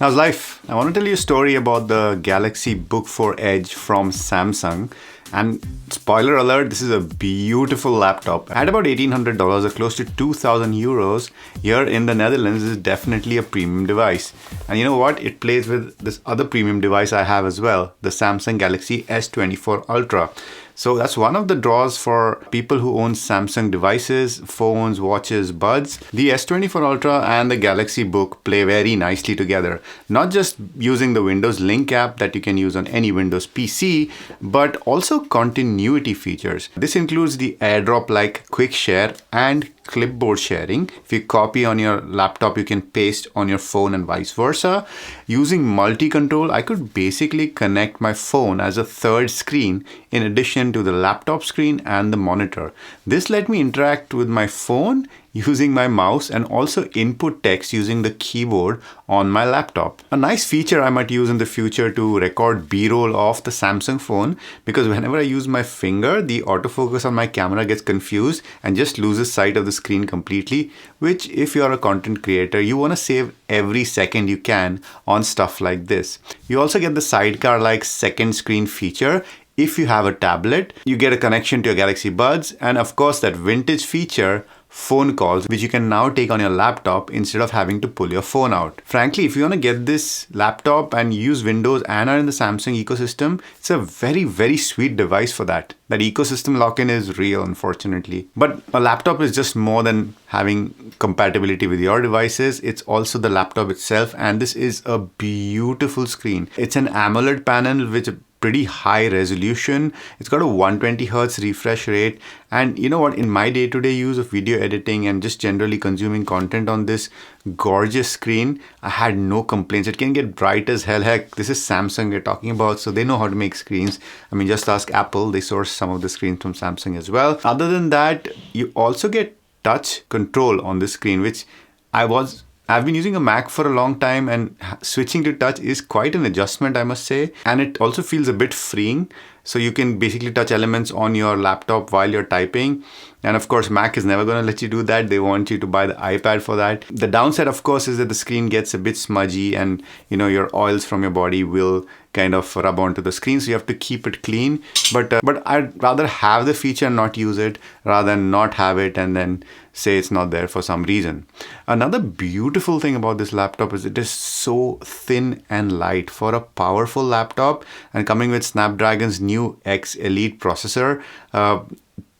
How's life? I want to tell you a story about the Galaxy Book 4 Edge from Samsung. And spoiler alert, this is a beautiful laptop. At about $1,800 or close to 2,000 euros, here in the Netherlands, this is definitely a premium device. And you know what? It plays with this other premium device I have as well, the Samsung Galaxy S24 Ultra. So that's one of the draws for people who own Samsung devices, phones, watches, buds. The S24 Ultra and the Galaxy Book play very nicely together. Not just using the Windows Link app that you can use on any Windows PC, but also continuity features. This includes the AirDrop-like quick share and clipboard sharing. If you copy on your laptop, you can paste on your phone and vice versa. Using multi-control, I could basically connect my phone as a third screen in addition to the laptop screen and the monitor. This let me interact with my phone using my mouse and also input text using the keyboard on my laptop. A nice feature I might use in the future to record B-roll of the Samsung phone, because whenever I use my finger, the autofocus on my camera gets confused and just loses sight of the screen completely, which if you're a content creator, you want to save every second you can on stuff like this. You also get the sidecar-like second screen feature. If you have a tablet, you get a connection to your Galaxy Buds, and of course that vintage feature, phone calls, which you can now take on your laptop instead of having to pull your phone out. Frankly, if you want to get this laptop and use Windows and are in the Samsung ecosystem, it's a very, very sweet device for that. That ecosystem lock-in is real, unfortunately. But a laptop is just more than having compatibility with your devices. It's also the laptop itself, and this is a beautiful screen. It's an AMOLED panel with pretty high resolution. It's got a 120 Hz refresh rate. And you know what, in my day-to-day use of video editing and just generally consuming content on this gorgeous screen, I had no complaints. It can get bright as hell. Heck, this is Samsung we're talking about, so they know how to make screens. I mean, just ask Apple. They source some of the screens from Samsung as well. Other than that, you also get touch control on the screen, which I've been using a Mac for a long time, and switching to touch is quite an adjustment, I must say. And it also feels a bit freeing. So you can basically touch elements on your laptop while you're typing. And of course, Mac is never going to let you do that. They want you to buy the iPad for that. The downside, of course, is that the screen gets a bit smudgy, and your oils from your body will kind of rub onto the screen. So you have to keep it clean. But I'd rather have the feature and not use it rather than not have it and then say it's not there for some reason. Another beautiful thing about this laptop is it is so thin and light for a powerful laptop, and coming with Snapdragon's new X Elite processor.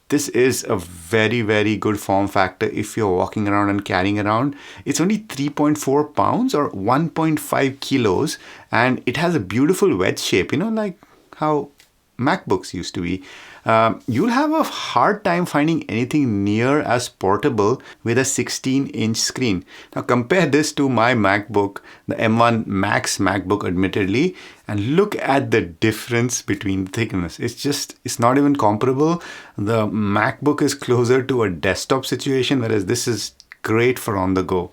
This is a very, very good form factor if you're walking around and carrying around. It's only 3.4 pounds or 1.5 kilos, and it has a beautiful wedge shape, like how MacBooks used to be. You'll have a hard time finding anything near as portable with a 16-inch screen. Now compare this to my MacBook, the M1 Max MacBook admittedly, and look at the difference between the thickness. It's not even comparable. The MacBook is closer to a desktop situation, whereas this is great for on the go.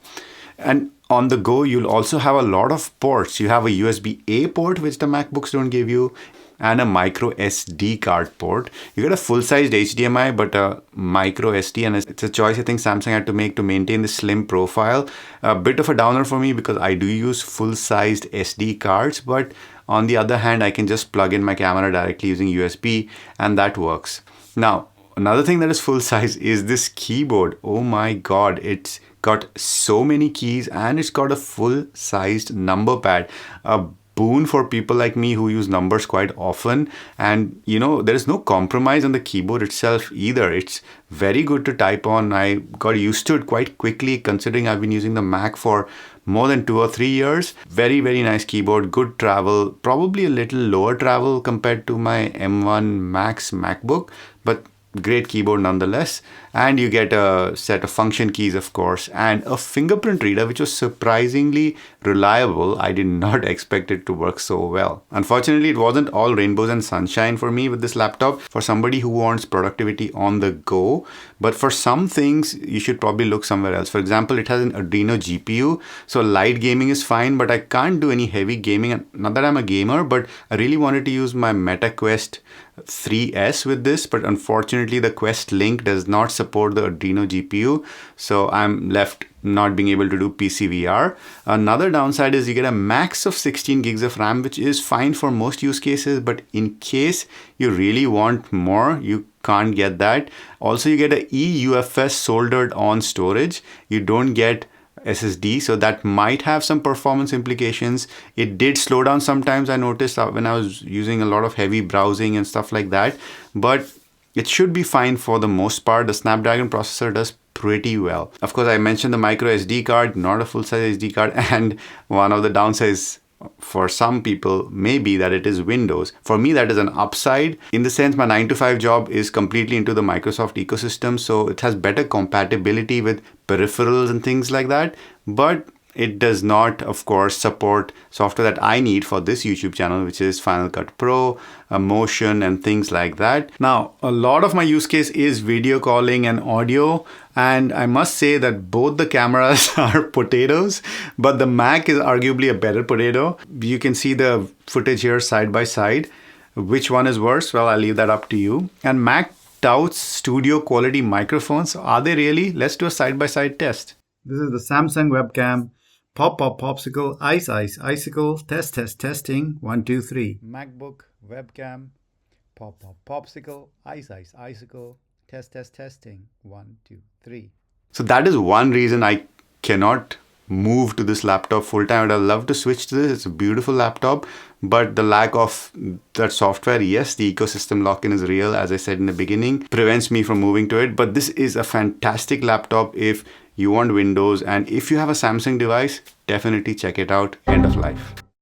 And on the go, you'll also have a lot of ports. You have a USB-A port, which the MacBooks don't give you, and a micro SD card port. You get a full-sized HDMI, but a micro SD, and it's a choice I think Samsung had to make to maintain the slim profile. A bit of a downer for me because I do use full-sized SD cards, but on the other hand, I can just plug in my camera directly using USB, and that works. Now, another thing that is full-size is this keyboard. Oh my God, it's got so many keys, and it's got a full-sized number pad. A boon for people like me who use numbers quite often. And there is no compromise on the keyboard itself either. It's very good to type on. I got used to it quite quickly, considering I've been using the Mac for more than 2 or 3 years. Very, very nice keyboard, good travel, probably a little lower travel compared to my M1 Max MacBook, but great keyboard nonetheless. And you get a set of function keys, of course, and a fingerprint reader, which was surprisingly reliable. I did not expect it to work so well. Unfortunately, it wasn't all rainbows and sunshine for me with this laptop. For somebody who wants productivity on the go, but for some things, you should probably look somewhere else. For example, it has an Adreno GPU, so light gaming is fine, but I can't do any heavy gaming. Not that I'm a gamer, but I really wanted to use my Meta Quest 3S with this, but unfortunately the Quest Link does not support the Adreno GPU, so I'm left not being able to do PCVR. Another downside is you get a max of 16 gigs of RAM, which is fine for most use cases, but in case you really want more, you can't get that. Also, you get a eUFS soldered on storage. You don't get SSD, so that might have some performance implications. It did slow down sometimes, I noticed when I was using a lot of heavy browsing and stuff like that, but it should be fine for the most part. The Snapdragon processor does pretty well. Of course, I mentioned the micro SD card, not a full-size SD card, and one of the downsides for some people may be that it is Windows. For me, that is an upside. In the sense, my 9 to 5 job is completely into the Microsoft ecosystem, so it has better compatibility with peripherals and things like that, but it does not, of course, support software that I need for this YouTube channel, which is Final Cut Pro, Motion, and things like that. Now, a lot of my use case is video calling and audio, and I must say that both the cameras are potatoes, but the Mac is arguably a better potato. You can see the footage here side by side. Which one is worse? Well, I'll leave that up to you. And Mac touts studio quality microphones. Are they really? Let's do a side-by-side test. This is the Samsung webcam. Pop, pop, popsicle, ice, ice, icicle, test, test, testing, 1, 2, 3. MacBook, webcam, pop, pop, popsicle, ice, ice, icicle, test, test, testing, 1, 2, 3. So that is one reason I cannot move to this laptop full time. I'd love to switch to this. It's a beautiful laptop, but the lack of that software, yes, the ecosystem lock-in is real, as I said in the beginning, prevents me from moving to it. But this is a fantastic laptop if you want Windows, and if you have a Samsung device, definitely check it out. End of life.